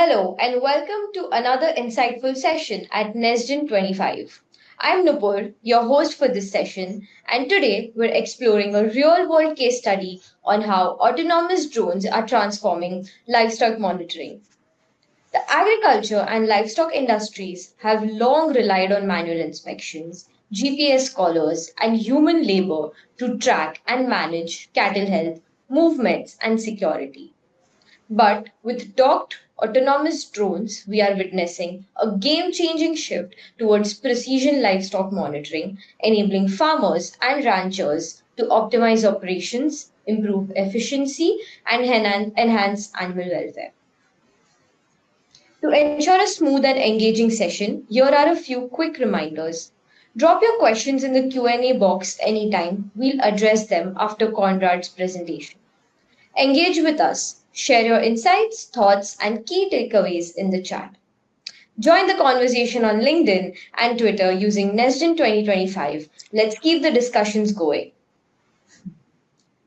Hello and welcome to another insightful session at Nesgen 25. I'm Nupur, your host for this session, and today we're exploring a real world case study on how autonomous drones are transforming livestock monitoring. The agriculture and livestock industries have long relied on manual inspections, GPS collars, and human labor to track and manage cattle health, movements, and security. But with docked autonomous drones, we are witnessing a game changing shift towards precision livestock monitoring, enabling farmers and ranchers to optimize operations, improve efficiency, and enhance animal welfare. To ensure a smooth and engaging session, here are a few quick reminders. Drop your questions in the Q&A box anytime. We'll address them after Conrad's presentation. Engage with us. Share your insights, thoughts, and key takeaways in the chat. Join the conversation on LinkedIn and Twitter using Nesden 2025. Let's keep the discussions going.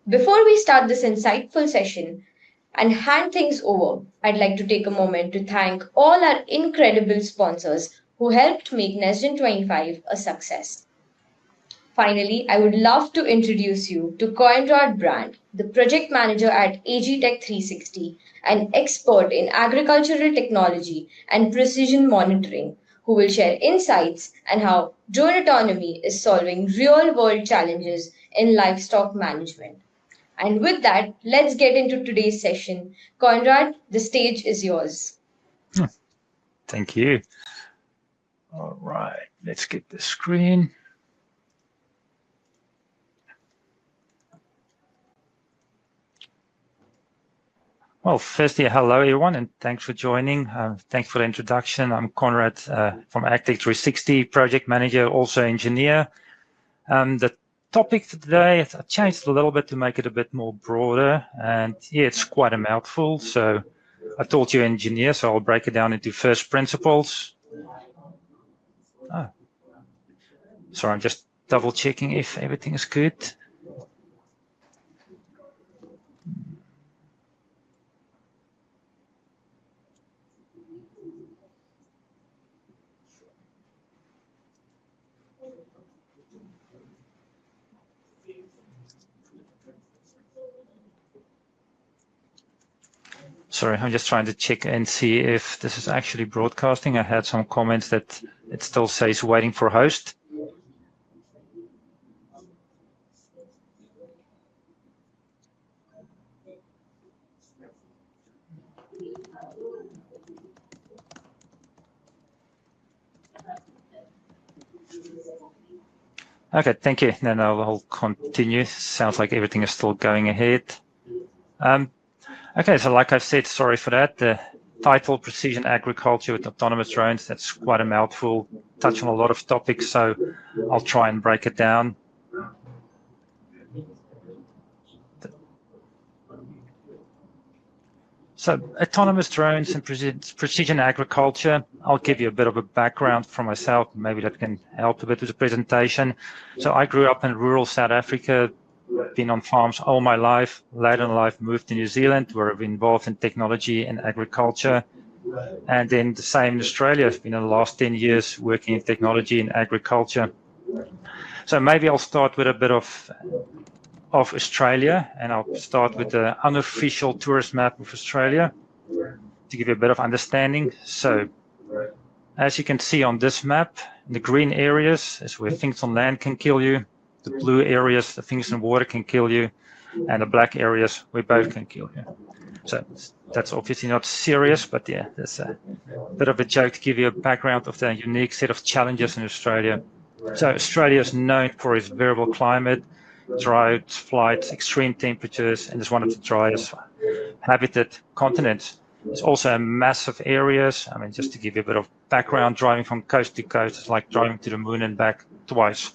Before we start this insightful session and hand things over, I'd like to take a moment to thank all our incredible sponsors who helped make Nesden 25 a success. Finally, I would love to introduce you to Conrad Brandt, the project manager at AG Tech 360, an expert in agricultural technology and precision monitoring, who will share insights and how drone autonomy is solving real world challenges in livestock management. And with that, let's get into today's session. Conrad, the stage is yours. Thank you. All right, let's get the screen. Well, firstly, hello everyone, and thanks for joining. Thanks for the introduction. I'm Conrad from AgTech 360, project manager, also engineer. The topic for today, I changed a little bit to make it a bit more broader, and yeah, it's quite a mouthful. So I told you engineer, so I'll break it down into first principles. Sorry, I'm just double checking if everything is good. Sorry, I'm just trying to check and see if this is actually broadcasting. I had some comments that it still says waiting for host. Okay, thank you. Then I'll continue. Sounds like everything is still going ahead. Okay, so like I've said, sorry for that. The title, Precision Agriculture with Autonomous Drones, that's quite a mouthful, touch on a lot of topics, so I'll try and break it down. So autonomous drones and precision agriculture, I'll give you a bit of a background from myself, maybe that can help a bit with the presentation. So I grew up in rural South Africa, been on farms all my life. Later in life, moved to New Zealand, where I've been involved in technology and agriculture. And then the same in Australia. I've been in the last 10 years working in technology and agriculture. So maybe I'll start with a bit of Australia, and I'll start with the unofficial tourist map of Australia to give you a bit of understanding. So as you can see on this map, the green areas is where things on land can kill you. The blue areas, the things in water can kill you, and the black areas where both can kill you. So that's obviously not serious, but yeah, that's a bit of a joke to give you a background of the unique set of challenges in Australia. So Australia is known for its variable climate, drought, flights, extreme temperatures, and is one of the driest habitat continents. It's also a massive areas. I mean, just to give you a bit of background, driving from coast to coast is like driving to the moon and back twice.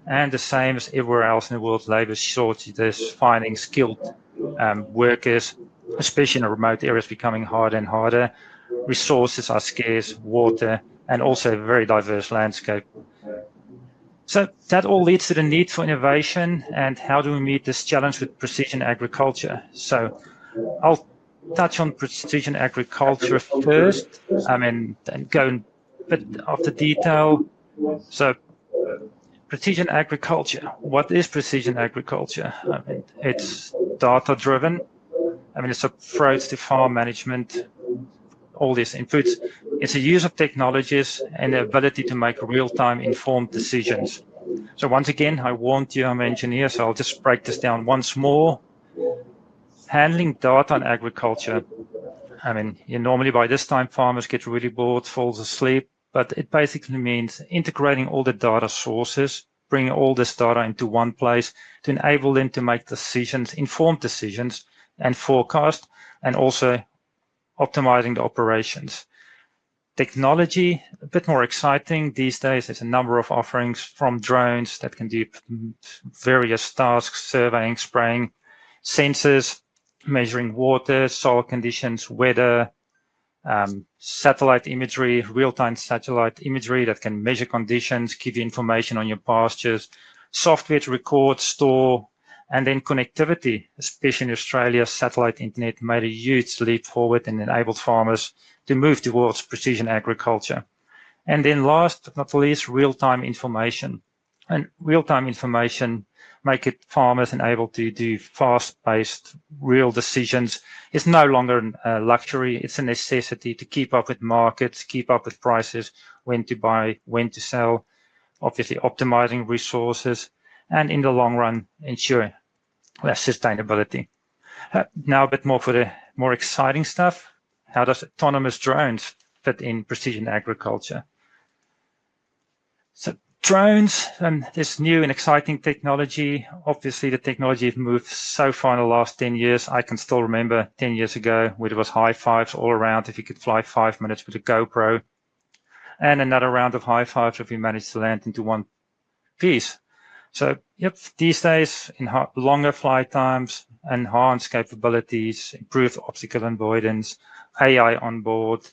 And the same as everywhere else in the world, labor shortages, finding skilled workers, especially in the remote areas, becoming harder and harder. Resources are scarce, water, and also a very diverse landscape. So that all leads to the need for innovation, and how do we meet this challenge with precision agriculture? So I'll touch on precision agriculture first. And go in a bit of the detail. So precision agriculture. What is precision agriculture? It's data driven. It's approach to farm management, all these inputs. It's a use of technologies and the ability to make real-time informed decisions. So once again, I warned you I'm an engineer, so I'll just break this down once more. Handling data in agriculture. Normally by this time farmers get really bored, falls asleep, but it basically means integrating all the data sources, bringing all this data into one place to enable them to make decisions, informed decisions, and forecast, and also optimizing the operations. Technology, a bit more exciting these days. There's a number of offerings from drones that can do various tasks, surveying, spraying, sensors, measuring water, soil conditions, weather, satellite imagery, real-time satellite imagery that can measure conditions, give you information on your pastures, software to record, store, and then connectivity, especially in Australia, satellite internet made a huge leap forward and enabled farmers to move towards precision agriculture. And then last but not least, real-time information. And real-time information make it farmers and able to do fast-paced, real decisions. It's no longer a luxury, it's a necessity to keep up with markets, keep up with prices, when to buy, when to sell, obviously optimizing resources, and in the long run, ensure sustainability. Now a bit more for the more exciting stuff. How does autonomous drones fit in precision agriculture? So drones, this new and exciting technology. Obviously, the technology has moved so far in the last 10 years. I can still remember 10 years ago where there was high fives all around if you could fly 5 minutes with a GoPro, and another round of high fives if you managed to land into one piece. So, yep, these days, in longer flight times, enhanced capabilities, improved obstacle avoidance, AI on board,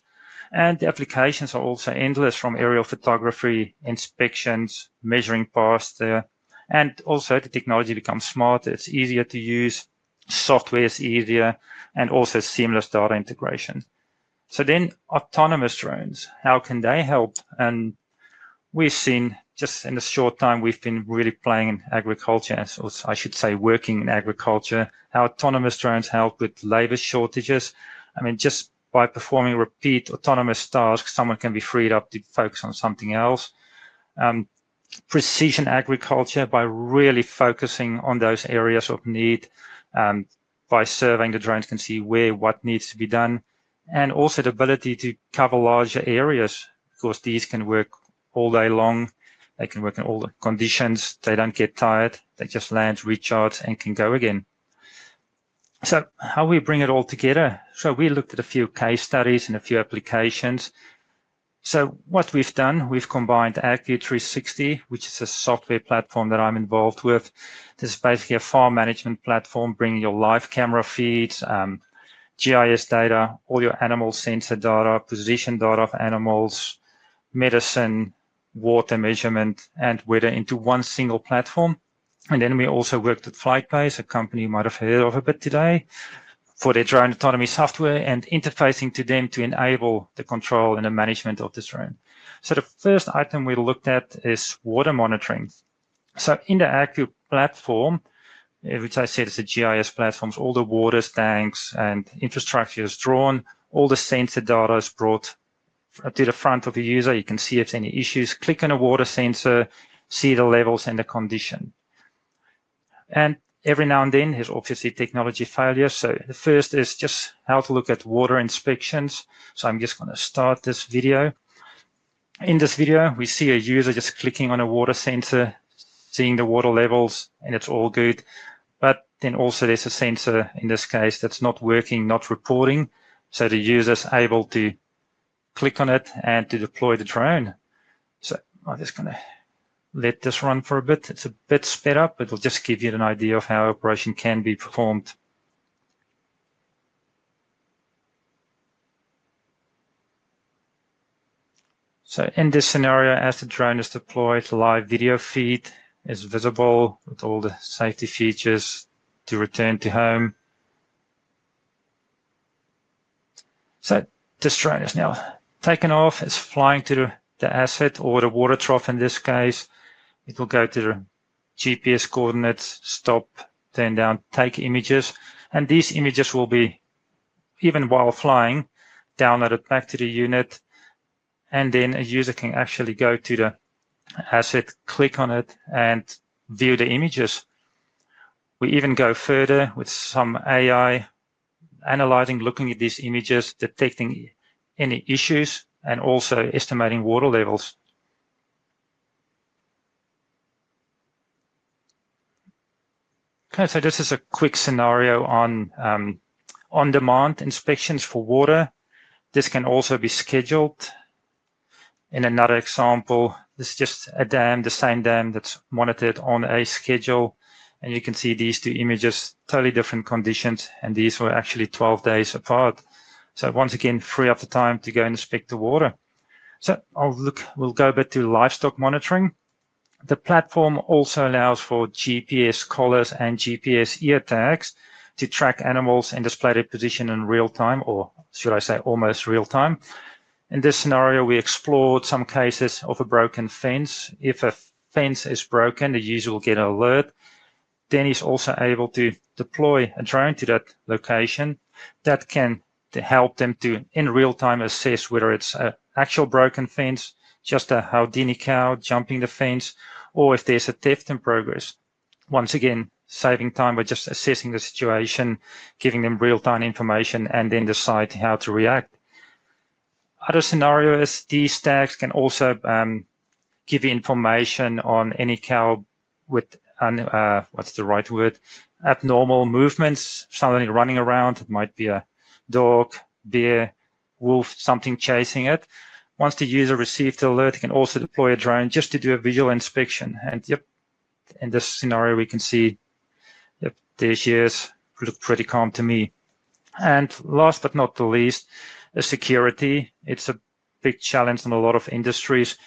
and the applications are also endless, from aerial photography, inspections, measuring past there. And also the technology becomes smarter. It's easier to use, software is easier, and also seamless data integration. So then autonomous drones, how can they help? And we've seen just in a short time, we've been really playing in agriculture, or I should say working in agriculture, how autonomous drones help with labor shortages. Just by performing repeat autonomous tasks, someone can be freed up to focus on something else. Precision agriculture, by really focusing on those areas of need, by surveying, the drones can see what needs to be done, and also the ability to cover larger areas, because these can work all day long. They can work in all the conditions. They don't get tired. They just land, recharge, and can go again. So how we bring it all together? So we looked at a few case studies and a few applications. So what we've done, we've combined AgView360, which is a software platform that I'm involved with. This is basically a farm management platform, bringing your live camera feeds, GIS data, all your animal sensor data, position data of animals, medicine, water measurement, and weather into one single platform. And then we also worked with FlightBase, a company you might have heard of a bit today, for their drone autonomy software and interfacing to them to enable the control and the management of this drone. So the first item we looked at is water monitoring. So in the AgView platform, which I said is a GIS platform, all the water tanks and infrastructure is drawn, all the sensor data is brought to the front of the user. You can see if there's any issues, click on a water sensor, see the levels and the condition. And every now and then there's obviously technology failures. So the first is just how to look at water inspections. So I'm just going to start this video. In this video, we see a user just clicking on a water sensor, seeing the water levels, and it's all good. But then also there's a sensor in this case that's not working, not reporting. So the user's able to click on it and to deploy the drone. So I'm just going to let this run for a bit. It's a bit sped up, but it'll just give you an idea of how operation can be performed. So in this scenario, as the drone is deployed, live video feed is visible with all the safety features to return to home. So this drone is now taken off. It's flying to the asset or the water trough in this case. It will go to the GPS coordinates, stop, turn down, take images. And these images will be, even while flying, downloaded back to the unit. And then a user can actually go to the asset, click on it, and view the images. We even go further with some AI analyzing, looking at these images, detecting any issues, and also estimating water levels. Okay, so this is a quick scenario on-demand inspections for water. This can also be scheduled. In another example, this is just a dam, the same dam that's monitored on a schedule. And you can see these two images, totally different conditions, and these were actually 12 days apart. So once again, free up the time to go and inspect the water. So we'll go a bit to livestock monitoring. The platform also allows for GPS collars and GPS ear tags to track animals and display their position in real time, or should I say almost real time. In this scenario, we explored some cases of a broken fence. If a fence is broken, the user will get an alert. Then he's also able to deploy a drone to that location that can help them to, in real time, assess whether it's an actual broken fence, just a Houdini cow jumping the fence, or if there's a theft in progress. Once again, saving time by just assessing the situation, giving them real-time information, and then decide how to react. Other scenarios, these tags can also give you information on any cow with what's the right word? Abnormal movements, suddenly running around. It might be a dog, bear, wolf, something chasing it. Once the user receives the alert, you can also deploy a drone just to do a visual inspection. And yep, in this scenario, we can see, yep, there she is. Look pretty calm to me. And last but not the least, security. It's a big challenge in a lot of industries.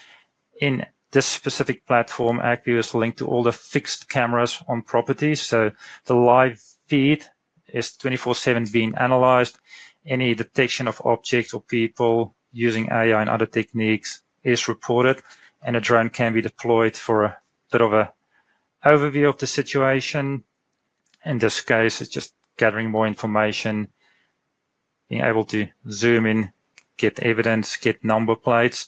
In this specific platform, AcView is linked to all the fixed cameras on properties. So the live feed is 24/7 being analyzed. Any detection of objects or people using AI and other techniques is reported, and a drone can be deployed for a bit of an overview of the situation. In this case, it's just gathering more information, being able to zoom in, get evidence, get number plates.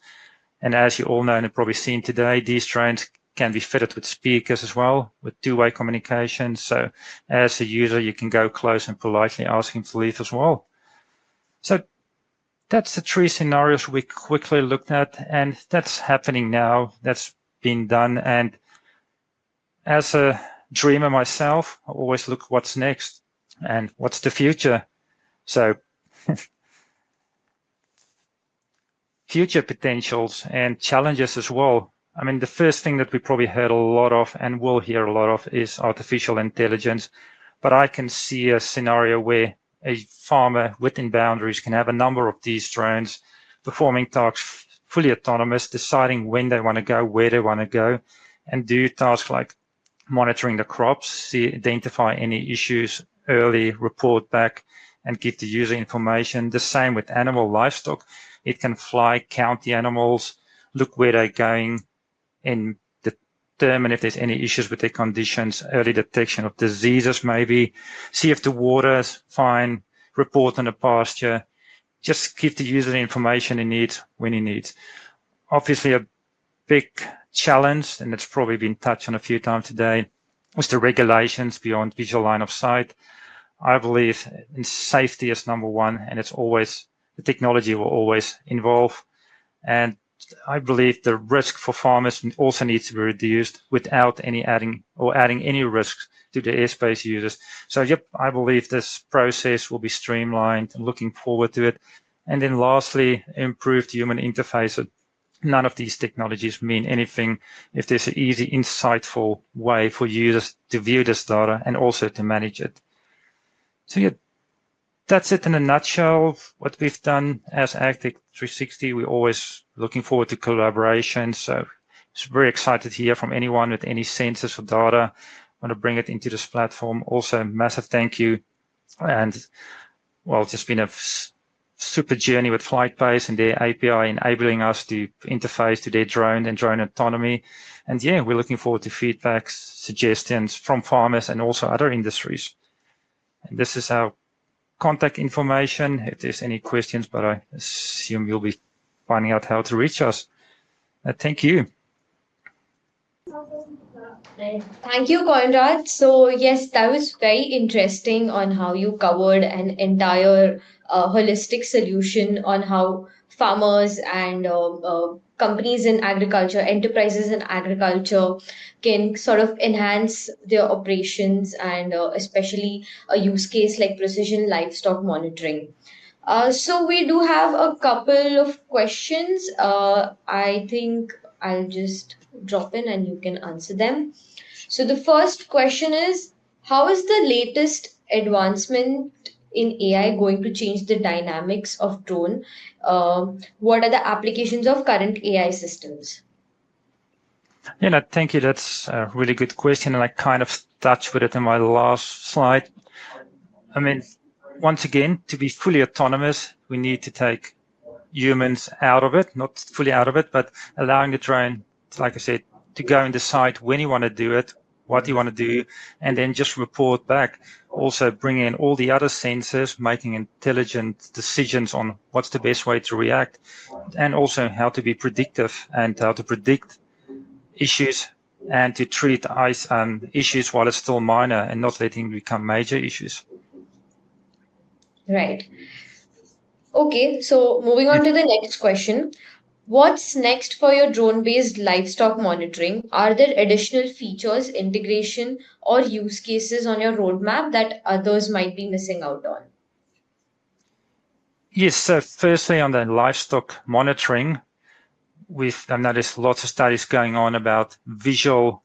And as you all know and have probably seen today, these drones can be fitted with speakers as well, with two-way communication. So as a user, you can go close and politely ask him to leave as well. So that's the three scenarios we quickly looked at, and that's happening now. That's been done. And as a dreamer myself, I always look what's next and what's the future. So future potentials and challenges as well. I mean, the first thing that we probably heard a lot of and will hear a lot of is artificial intelligence. But I can see a scenario where a farmer within boundaries can have a number of these drones performing tasks fully autonomous, deciding when they want to go, where they want to go, and do tasks like monitoring the crops, identify any issues early, report back, and give the user information. The same with animal livestock. It can fly, count the animals, look where they're going, and determine if there's any issues with their conditions, early detection of diseases maybe, see if the water is fine, report on the pasture, just give the user the information he needs when he needs. Obviously, a big challenge, and it's probably been touched on a few times today, was the regulations beyond visual line of sight. I believe in safety is number one, and it's always, the technology will always involve. And I believe the risk for farmers also needs to be reduced without adding any risks to the airspace users. So yep, I believe this process will be streamlined and looking forward to it. And then lastly, improved human interface. None of these technologies mean anything if there's an easy, insightful way for users to view this data and also to manage it. So yeah, that's it in a nutshell. What we've done as AgTech 360, we're always looking forward to collaboration. So it's very excited to hear from anyone with any sensors or data, want to bring it into this platform. Also, massive thank you. And well, it's just been a super journey with FlightBase and their API enabling us to interface to their drone and drone autonomy. And yeah, we're looking forward to feedback, suggestions from farmers and also other industries. And this is our contact information if there's any questions, but I assume you'll be finding out how to reach us. Thank you. Thank you, Conrad. So, yes, that was very interesting on how you covered an entire holistic solution on how farmers and companies in agriculture, enterprises in agriculture can sort of enhance their operations and especially a use case like precision livestock monitoring. So we do have a couple of questions. I think I'll just drop in and you can answer them. So the first question is, how is the latest advancement in AI going to change the dynamics of drone? What are the applications of current AI systems? Yeah, no, thank you. That's a really good question, and I kind of touched with it in my last slide. I mean, once again, to be fully autonomous, we need to take humans out of it, not fully out of it, but allowing the drone, like I said, to go and decide when you want to do it, what you want to do, and then just report back. Also bring in all the other sensors, making intelligent decisions on what's the best way to react, and also how to be predictive and how to predict issues and to treat issues while it's still minor and not letting them become major issues. Right. Okay, so moving on to the next question. What's next for your drone-based livestock monitoring? Are there additional features, integration, or use cases on your roadmap that others might be missing out on? Yes, so firstly on the livestock monitoring, I've noticed lots of studies going on about visual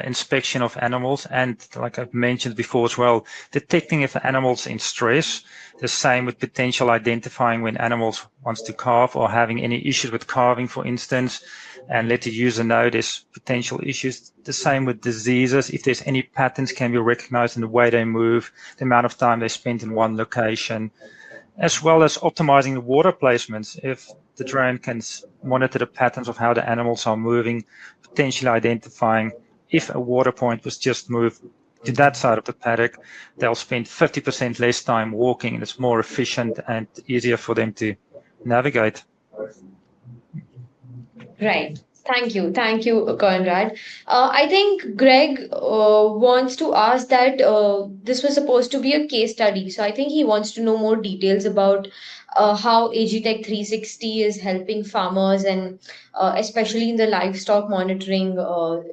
inspection of animals and, like I've mentioned before as well, detecting if the animal's in stress. The same with potential identifying when animals wants to calve or having any issues with calving, for instance, and let the user know there's potential issues. The same with diseases. If there's any patterns can be recognized in the way they move, the amount of time they spend in one location, as well as optimizing the water placements. If the drone can monitor the patterns of how the animals are moving, potentially identifying if a water point was just moved to that side of the paddock, they'll spend 50% less time walking, and it's more efficient and easier for them to navigate. Right. Thank you. Thank you, Conrad. I think Greg wants to ask that this was supposed to be a case study. So I think he wants to know more details about how AgTech 360 is helping farmers and especially in the livestock monitoring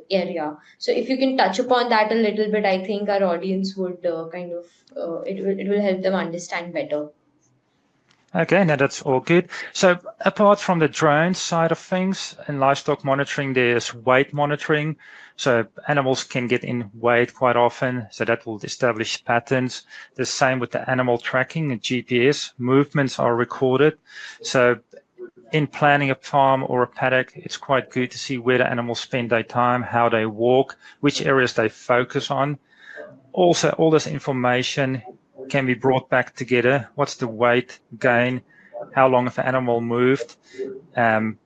area. So if you can touch upon that a little bit, I think our audience would it will help them understand better. Okay, now that's all good. So apart from the drone side of things in livestock monitoring, there's weight monitoring. So animals can get in weight quite often, so that will establish patterns. The same with the animal tracking and GPS. Movements are recorded. So in planning a farm or a paddock, it's quite good to see where the animals spend their time, how they walk, which areas they focus on. Also, all this information can be brought back together. What's the weight gain? How long have the animal moved? And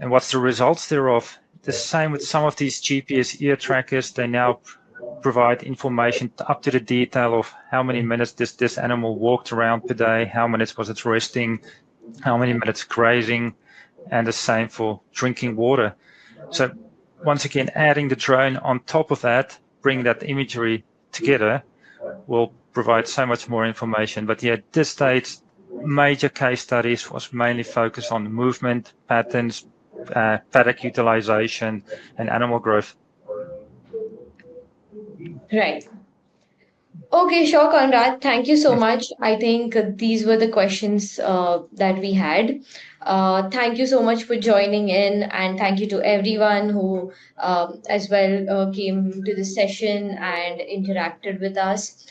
what's the results thereof? The same with some of these GPS ear trackers. They now provide information up to the detail of how many minutes this animal walked around per day, how minutes was it resting, how many minutes grazing, and the same for drinking water. So once again, adding the drone on top of that, bring that imagery together, will provide so much more information. But yeah, at this stage, major case studies was mainly focused on movement patterns, paddock utilization, and animal growth. Right. Okay, sure, Conrad. Thank you so much. I think these were the questions that we had. Thank you so much for joining in, and thank you to everyone who as well came to the session and interacted with us.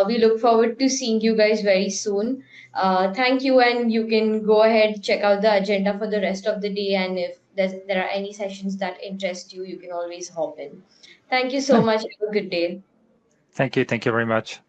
We look forward to seeing you guys very soon. Thank you, and you can go ahead check out the agenda for the rest of the day. And if there are any sessions that interest you, you can always hop in. Thank you so much. Have a good day. Thank you. Thank you very much.